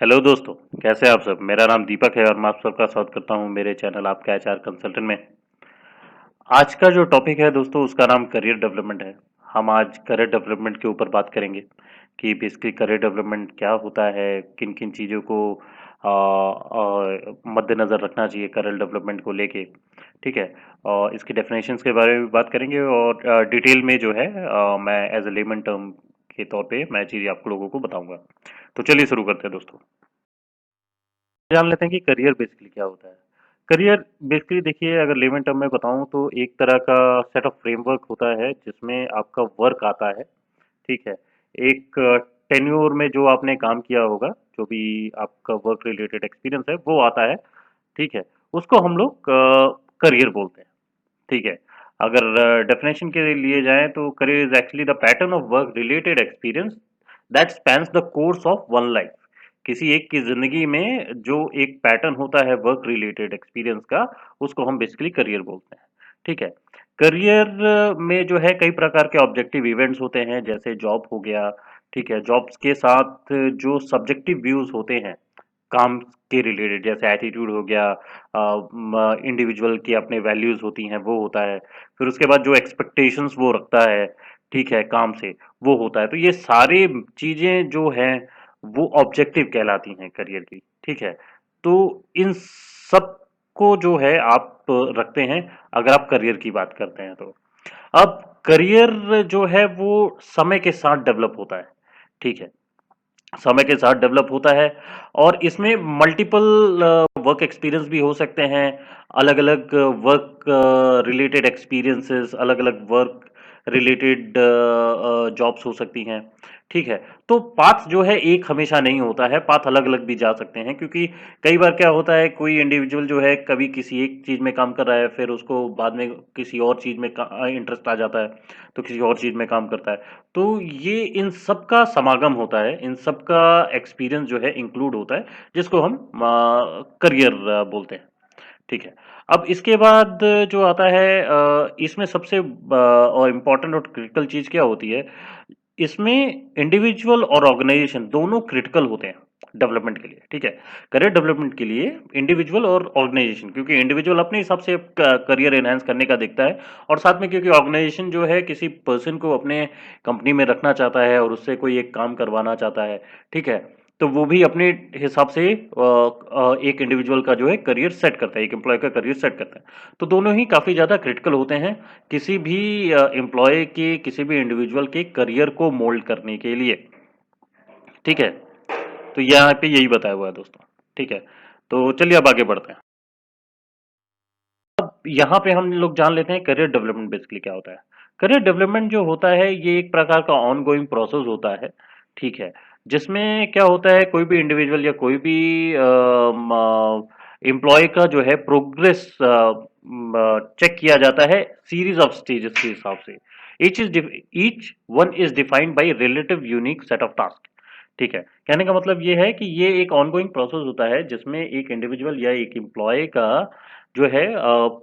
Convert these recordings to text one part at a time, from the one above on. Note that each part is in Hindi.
हेलो दोस्तों, कैसे हैं आप सब। मेरा नाम दीपक है और मैं आप सबका स्वागत करता हूं मेरे चैनल आपका एचआर कंसल्टेंट में। आज का जो टॉपिक है दोस्तों उसका नाम करियर डेवलपमेंट है। हम आज करियर डेवलपमेंट के ऊपर बात करेंगे कि बेसिकली करियर डेवलपमेंट क्या होता है, किन किन चीज़ों को मद्देनज़र रखना चाहिए करियर डेवलपमेंट को लेके। ठीक है। और इसकी डेफिनेशंस के बारे में भी बात करेंगे और डिटेल में जो है मैं एज ए लेमन टर्म के तौर पे मैं चीज़ आप लोगों को बताऊंगा। तो चलिए शुरू करते हैं दोस्तों। जान लेते हैं कि करियर बेसिकली क्या होता है। करियर बेसिकली देखिए, अगर लेमन टर्म में बताऊं तो एक तरह का सेट ऑफ फ्रेमवर्क होता है जिसमें आपका वर्क आता है। ठीक है। एक टेन्योर में जो आपने काम किया होगा, जो भी आपका वर्क रिलेटेड एक्सपीरियंस है वो आता है। ठीक है। उसको हम लोग करियर बोलते हैं। ठीक है। अगर डेफिनेशन के लिए जाएं तो career is actually the pattern of work related experience that spans the course of one life. किसी एक की जिंदगी में जो एक पैटर्न होता है वर्क रिलेटेड एक्सपीरियंस का, उसको हम बेसिकली करियर बोलते हैं। ठीक है। करियर में जो है कई प्रकार के ऑब्जेक्टिव इवेंट्स होते हैं, जैसे जॉब हो गया। ठीक है। जॉब्स के साथ जो सब्जेक्टिव व्यूज होते हैं काम के रिलेटेड, जैसे एटीट्यूड हो गया, इंडिविजुअल की अपने वैल्यूज होती हैं वो होता है। फिर उसके बाद जो एक्सपेक्टेशंस वो रखता है, ठीक है, काम से, वो होता है। तो ये सारी चीजें जो हैं वो ऑब्जेक्टिव कहलाती हैं करियर की। ठीक है। तो इन सब को जो है आप रखते हैं अगर आप करियर की बात करते हैं तो। अब करियर जो है वो समय के साथ डेवलप होता है। ठीक है। समय के साथ डेवलप होता है और इसमें मल्टीपल वर्क एक्सपीरियंस भी हो सकते हैं। अलग अलग वर्क रिलेटेड एक्सपीरियंसेस, अलग अलग वर्क रिलेटेड जॉब्स हो सकती हैं। ठीक है। तो पाथ जो है एक हमेशा नहीं होता है, पाथ अलग अलग भी जा सकते हैं, क्योंकि कई बार क्या होता है, कोई इंडिविजुअल जो है कभी किसी एक चीज में काम कर रहा है, फिर उसको बाद में किसी और चीज में इंटरेस्ट आ जाता है, तो किसी और चीज में काम करता है। तो ये इन सब का समागम होता है, इन सब का एक्सपीरियंस जो है इंक्लूड होता है, जिसको हम करियर बोलते हैं। ठीक है। अब इसके बाद जो आता है, इसमें सबसे और इम्पोर्टेंट और क्रिटिकल चीज क्या होती है, इसमें इंडिविजुअल और ऑर्गेनाइजेशन दोनों क्रिटिकल होते हैं डेवलपमेंट के लिए। ठीक है। करियर डेवलपमेंट के लिए इंडिविजुअल और ऑर्गेनाइजेशन, क्योंकि इंडिविजुअल अपने हिसाब से करियर एनहांस करने का देखता है, और साथ में क्योंकि ऑर्गेनाइजेशन जो है किसी पर्सन को अपने कंपनी में रखना चाहता है और उससे कोई एक काम करवाना चाहता है। ठीक है। तो वो भी अपने हिसाब से एक इंडिविजुअल का जो है करियर सेट करता है, एक एम्प्लॉय का करियर सेट करता है। तो दोनों ही काफी ज्यादा क्रिटिकल होते हैं किसी भी एम्प्लॉय के, किसी भी इंडिविजुअल के करियर को मोल्ड करने के लिए। ठीक है। तो यहाँ पे यही बताया हुआ है दोस्तों। ठीक है। तो चलिए अब आगे बढ़ते हैं। अब यहाँ पे हम लोग जान लेते हैं करियर डेवलपमेंट बेसिकली क्या होता है। करियर डेवलपमेंट जो होता है ये एक प्रकार का ऑन गोइंग प्रोसेस होता है। ठीक है। जिसमें क्या होता है, कोई भी इंडिविजुअल या कोई भी एम्प्लॉय का जो है प्रोग्रेस चेक किया जाता है सीरीज ऑफ स्टेजेस के हिसाब से। Each one is defined by relative unique set of task. ठीक है। कहने का मतलब ये है कि ये एक ऑनगोइंग प्रोसेस होता है जिसमें एक इंडिविजुअल या एक एम्प्लॉय का जो है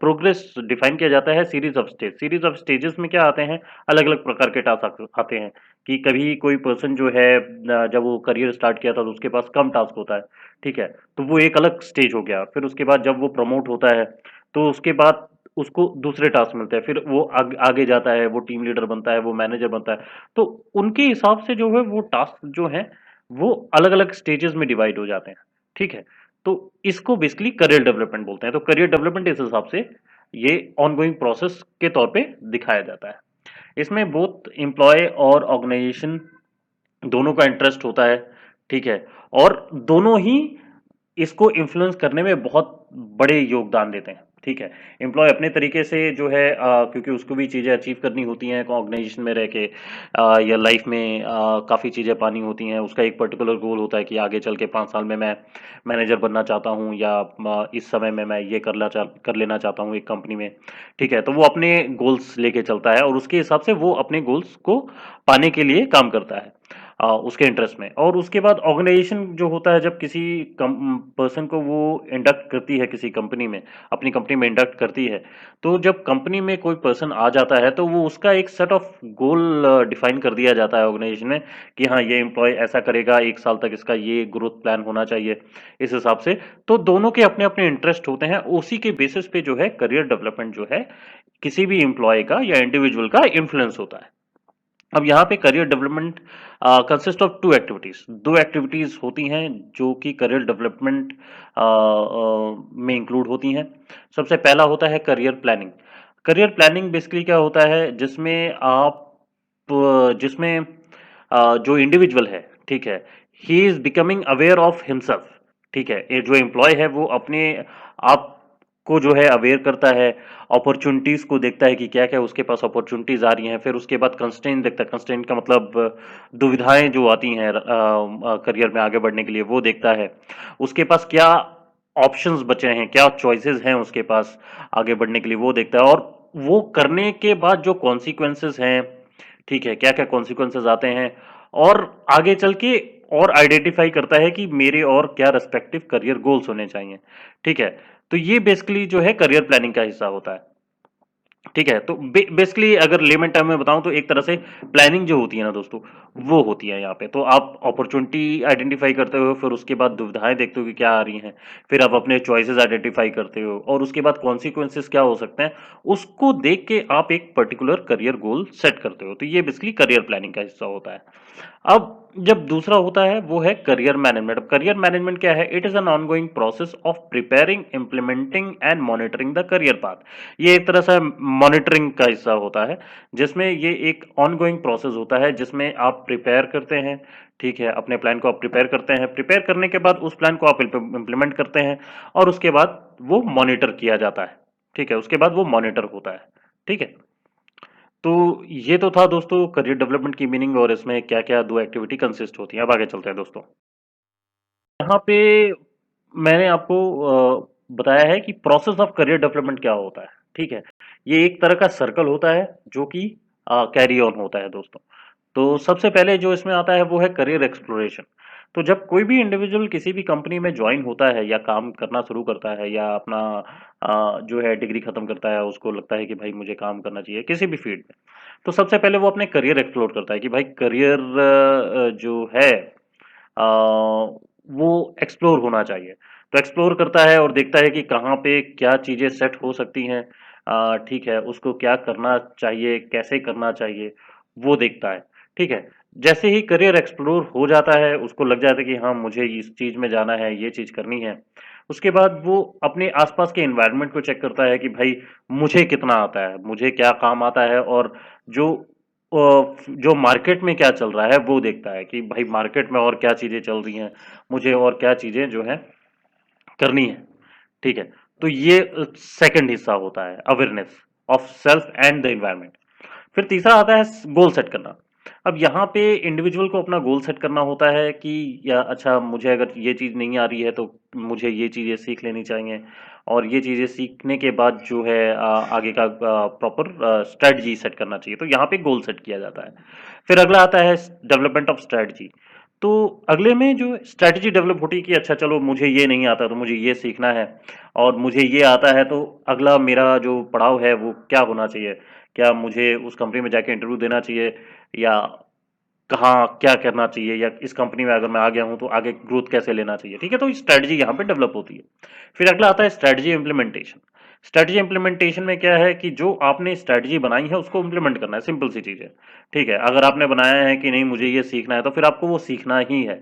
प्रोग्रेस डिफाइन किया जाता है series of stage. Series of stages में क्या आते हैं, अलग अलग प्रकार के टास्क आते हैं। कि कभी कोई पर्सन जो है जब वो करियर स्टार्ट किया था तो उसके पास कम टास्क होता है। ठीक है। तो वो एक अलग स्टेज हो गया। फिर उसके बाद जब वो प्रमोट होता है तो उसके बाद उसको दूसरे टास्क मिलते हैं, फिर वो आगे जाता है, वो टीम लीडर बनता है, वो मैनेजर बनता है। तो उनके हिसाब से जो है वो टास्क जो है वो अलग अलग स्टेजेस में डिवाइड हो जाते हैं। ठीक है। तो इसको बेसिकली करियर डेवलपमेंट बोलते हैं। तो करियर डेवलपमेंट इस हिसाब से ये ऑनगोइंग प्रोसेस के तौर पे दिखाया जाता है। इसमें बोथ एम्प्लॉय और ऑर्गेनाइजेशन दोनों का इंटरेस्ट होता है। ठीक है। और दोनों ही इसको इन्फ्लुएंस करने में बहुत बड़े योगदान देते हैं। ठीक है। एम्प्लॉय अपने तरीके से जो है क्योंकि उसको भी चीज़ें अचीव करनी होती हैं ऑर्गेनाइजेशन में रह के, या लाइफ में काफ़ी चीज़ें पानी होती हैं। उसका एक पर्टिकुलर गोल होता है कि आगे चल के 5 साल में मैं मैनेजर बनना चाहता हूँ, या इस समय में मैं ये कर लेना चाहता हूँ एक कंपनी में। ठीक है। तो वो अपने गोल्स लेके चलता है और उसके हिसाब से वो अपने गोल्स को पाने के लिए काम करता है। उसके इंटरेस्ट में। और उसके बाद ऑर्गेनाइजेशन जो होता है, जब किसी पर्सन को वो इंडक्ट करती है किसी कंपनी में, अपनी कंपनी में इंडक्ट करती है, तो जब कंपनी में कोई पर्सन आ जाता है तो वो उसका एक सेट ऑफ गोल डिफाइन कर दिया जाता है ऑर्गेनाइजेशन में कि हाँ, ये एम्प्लॉय ऐसा करेगा, 1 साल तक इसका ये ग्रोथ प्लान होना चाहिए इस हिसाब से। तो दोनों के अपने अपने इंटरेस्ट होते हैं, उसी के बेसिस पे जो है करियर डेवलपमेंट जो है किसी भी एम्प्लॉय का या इंडिविजुअल का इन्फ्लुएंस होता है। अब यहाँ पे career development consist of two activities, दो एक्टिविटीज होती हैं जो कि करियर डेवलपमेंट में इंक्लूड होती हैं। सबसे पहला होता है career planning. Career planning basically क्या होता है, जिसमें जो इंडिविजुअल है, ठीक है, he is becoming aware of himself. ठीक है, ये जो एम्प्लॉय है वो अपने आप को जो है अवेयर करता है, अपॉर्चुनिटीज को देखता है कि क्या क्या उसके पास अपॉर्चुनिटीज आ रही हैं। फिर उसके बाद कंस्ट्रेंट देखता है, कंस्ट्रेंट का मतलब दुविधाएं जो आती हैं करियर में आगे बढ़ने के लिए, वो देखता है। उसके पास क्या ऑप्शंस बचे हैं, क्या चॉइसेस हैं उसके पास आगे बढ़ने के लिए, वो देखता है। और वो करने के बाद जो कॉन्सिक्वेंसेस हैं, ठीक है, क्या क्या कॉन्सिक्वेंसेस आते हैं, और आगे चल के और आइडेंटिफाई करता है कि मेरे और क्या रेस्पेक्टिव करियर गोल्स होने चाहिए। ठीक है, तो ये बेसिकली जो है करियर प्लानिंग का हिस्सा होता है। ठीक है, तो बेसिकली अगर लेमन टर्म में बताऊं तो एक तरह से प्लानिंग जो होती है ना दोस्तों, वो होती है यहाँ पे। तो आप अपॉर्चुनिटी आइडेंटिफाई करते हो, फिर उसके बाद दुविधाएं देखते हो कि क्या आ रही हैं, फिर आप अपने चॉइसेस आइडेंटिफाई करते हो, और उसके बाद कॉन्सिक्वेंसेस क्या हो सकते हैं, उसको देख के आप एक पर्टिकुलर करियर गोल सेट करते हो। तो ये बेसिकली करियर प्लानिंग का हिस्सा होता है। अब जब दूसरा होता है वो है करियर मैनेजमेंट। अब करियर मैनेजमेंट क्या है? It is an ongoing process of preparing, implementing and monitoring the career path. ये एक तरह से मॉनिटरिंग का हिस्सा होता है, जिसमें ये एक ऑनगोइंग प्रोसेस होता है जिसमें आप प्रिपेयर करते हैं। ठीक है, अपने प्लान को आप प्रिपेयर करते हैं, प्रिपेयर करने के बाद उस प्लान को आप इम्प्लीमेंट करते हैं, और उसके बाद वो मॉनिटर किया जाता है। ठीक है, उसके बाद वो मॉनिटर होता है। ठीक है, तो ये तो था दोस्तों करियर डेवलपमेंट की मीनिंग, और इसमें क्या क्या दो एक्टिविटी कंसिस्ट होती हैं। अब आगे चलते हैं दोस्तों। यहाँ पे मैंने आपको बताया है कि प्रोसेस ऑफ करियर डेवलपमेंट क्या होता है। ठीक है, ये एक तरह का सर्कल होता है जो कि कैरी ऑन होता है दोस्तों। तो सबसे पहले जो इसमें आता है वो है करियर एक्सप्लोरेशन। तो जब कोई भी इंडिविजुअल किसी भी कंपनी में ज्वाइन होता है या काम करना शुरू करता है, या अपना जो है डिग्री खत्म करता है, उसको लगता है कि भाई मुझे काम करना चाहिए किसी भी फील्ड में, तो सबसे पहले वो अपने करियर एक्सप्लोर करता है कि भाई करियर जो है वो एक्सप्लोर होना चाहिए। तो एक्सप्लोर करता है और देखता है कि कहाँ पे क्या चीज़ें सेट हो सकती हैं। ठीक है, उसको क्या करना चाहिए, कैसे करना चाहिए, वो देखता है। ठीक है, जैसे ही करियर एक्सप्लोर हो जाता है, उसको लग जाता है कि हाँ, मुझे इस चीज़ में जाना है, ये चीज़ करनी है। उसके बाद वो अपने आसपास के एनवायरनमेंट को चेक करता है कि भाई मुझे कितना आता है, मुझे क्या काम आता है, और जो जो मार्केट में क्या चल रहा है वो देखता है कि भाई मार्केट में और क्या चीजें चल रही हैं, मुझे और क्या चीजें जो है करनी है। ठीक है, तो ये सेकंड हिस्सा होता है, awareness of self and the environment. फिर तीसरा आता है गोल सेट करना। अब यहाँ पे इंडिविजुअल को अपना गोल सेट करना होता है कि या अच्छा, मुझे अगर ये चीज़ नहीं आ रही है तो मुझे ये चीज़ें सीख लेनी चाहिए, और ये चीज़ें सीखने के बाद जो है आगे का प्रॉपर स्ट्रेटजी सेट करना चाहिए। तो यहाँ पे गोल सेट किया जाता है। फिर अगला आता है डेवलपमेंट ऑफ स्ट्रेटजी। तो अगले में जो स्ट्रेटजी डेवलप होती है कि अच्छा चलो, मुझे ये नहीं आता तो मुझे ये सीखना है, और मुझे ये आता है तो अगला मेरा जो पड़ाव है वो क्या होना चाहिए। क्या मुझे उस कंपनी में जाके इंटरव्यू देना चाहिए, या कहाँ क्या करना चाहिए, या इस कंपनी में अगर मैं आ गया हूँ तो आगे ग्रोथ कैसे लेना चाहिए। ठीक है, तो स्ट्रेटजी यहाँ पे डेवलप होती है। फिर अगला आता है स्ट्रेटजी इम्प्लीमेंटेशन। स्ट्रेटजी इम्प्लीमेंटेशन में क्या है कि जो आपने स्ट्रेटजी बनाई है उसको इम्प्लीमेंट करना है, सिंपल सी चीज़ है। ठीक है, अगर आपने बनाया है कि नहीं मुझे ये सीखना है, तो फिर आपको वो सीखना ही है,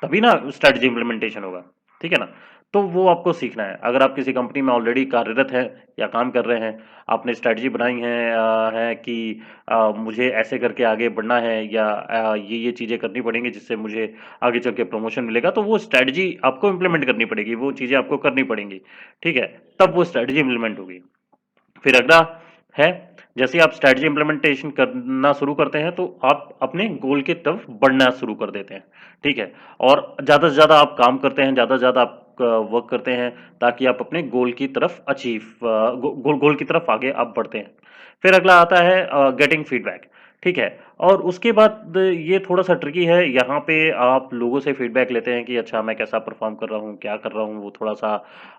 तभी ना स्ट्रेटजी इम्प्लीमेंटेशन होगा। ठीक है ना, तो वो आपको सीखना है। अगर आप किसी कंपनी में ऑलरेडी कार्यरत हैं या काम कर रहे हैं, आपने स्ट्रेटजी बनाई है कि मुझे ऐसे करके आगे बढ़ना है, या ये चीज़ें करनी पड़ेंगी जिससे मुझे आगे चल के प्रमोशन मिलेगा, तो वो स्ट्रेटजी आपको इम्प्लीमेंट करनी पड़ेगी, वो चीज़ें आपको करनी पड़ेंगी। ठीक है, तब वो स्ट्रेटजी इम्प्लीमेंट होगी। फिर अगला है, जैसे आप स्ट्रेटजी इंप्लीमेंटेशन करना शुरू करते हैं तो आप अपने गोल की तरफ बढ़ना शुरू कर देते हैं। ठीक है, और ज़्यादा से ज़्यादा आप काम करते हैं, ज़्यादा से ज़्यादा आप वर्क करते हैं, ताकि आप अपने गोल की तरफ गोल की तरफ आगे आप बढ़ते हैं। फिर अगला आता है गेटिंग फीडबैक। ठीक है, और उसके बाद ये थोड़ा-सा ट्रिकी है, यहाँ पे आप लोगों से फीडबैक लेते हैं कि अच्छा मैं कैसा परफ़ॉर्म कर रहा हूँ, क्या कर रहा हूँ, वो थोड़ा-सा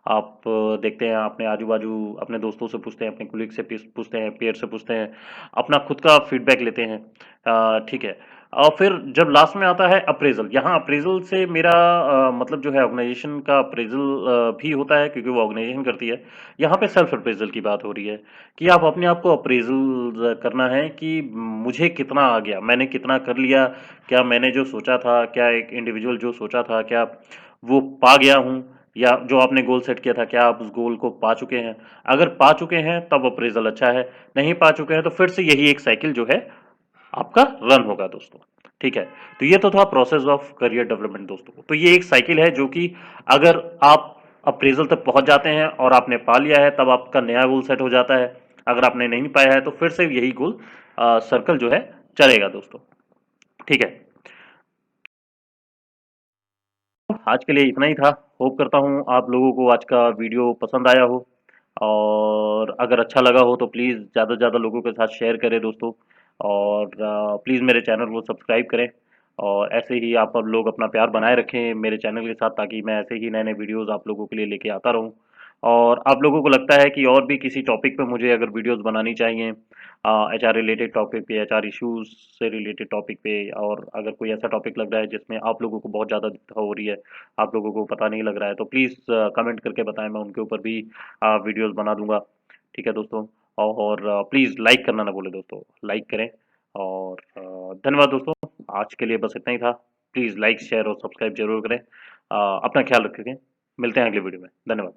आप देखते हैं, अपने आजू-बाजू अपने दोस्तों से पूछते हैं, अपने कलीग से पूछते हैं, पीयर से पूछते हैं, अपना खुद का फीडबैक लेते हैं। ठीक है। और फिर जब लास्ट में आता है अप्रेज़ल, यहाँ अप्रेज़ल से मेरा मतलब जो है ऑर्गेनाइज़ेशन का अप्रेज़ल भी होता है, क्योंकि वो ऑर्गेनाइज़ेशन करती है। यहाँ पे सेल्फ अप्रेज़ल की बात हो रही है कि आप अपने आप को अप्रेज़ल करना है कि मुझे कितना आ गया, मैंने कितना कर लिया, क्या मैंने जो सोचा था, क्या एक इंडिविजुअल जो सोचा था, क्या वो पा गया हूँ, या जो आपने गोल सेट किया था, क्या आप उस गोल को पा चुके हैं? अगर पा चुके हैं तब अप्रेज़ल अच्छा है, नहीं पा चुके हैं तो फिर से यही एक साइकिल जो है आपका रन होगा दोस्तों। ठीक है, तो ये तो था प्रोसेस ऑफ करियर डेवलपमेंट दोस्तों। तो ये एक साइकिल है जो कि अगर आप अप्रेजल तक पहुंच जाते हैं और आपने पा लिया है, तब आपका नया गोल सेट हो जाता है। अगर आपने नहीं पाया है तो फिर से यही गोल सर्कल जो है चलेगा दोस्तों। ठीक है, आज के लिए इतना ही था। होप करता हूँ आप लोगों को आज का वीडियो पसंद आया हो, और अगर अच्छा लगा हो तो प्लीज़ ज़्यादा से ज़्यादा लोगों के साथ शेयर करें दोस्तों। और प्लीज़ मेरे चैनल को सब्सक्राइब करें, और ऐसे ही आप लोग अपना प्यार बनाए रखें मेरे चैनल के साथ, ताकि मैं ऐसे ही नए नए वीडियोज़ आप लोगों के लिए लेके आता रहूँ। और आप लोगों को लगता है कि और भी किसी टॉपिक पे मुझे अगर वीडियोज़ बनानी चाहिए, एचआर रिलेटेड टॉपिक पे, एचआर इश्यूज से रिलेटेड टॉपिक पे, और अगर कोई ऐसा टॉपिक लग रहा है जिसमें आप लोगों को बहुत ज़्यादा दिक्कत हो रही है, आप लोगों को पता नहीं लग रहा है, तो प्लीज़ कमेंट करके बताएं, मैं उनके ऊपर भी वीडियोज़ बना दूंगा। ठीक है दोस्तों। और प्लीज़ लाइक करना ना भूलें दोस्तों, लाइक करें। और धन्यवाद दोस्तों, आज के लिए बस इतना ही था। प्लीज़ लाइक शेयर और सब्सक्राइब जरूर करें। अपना ख्याल रखें। मिलते हैं अगले वीडियो में। धन्यवाद।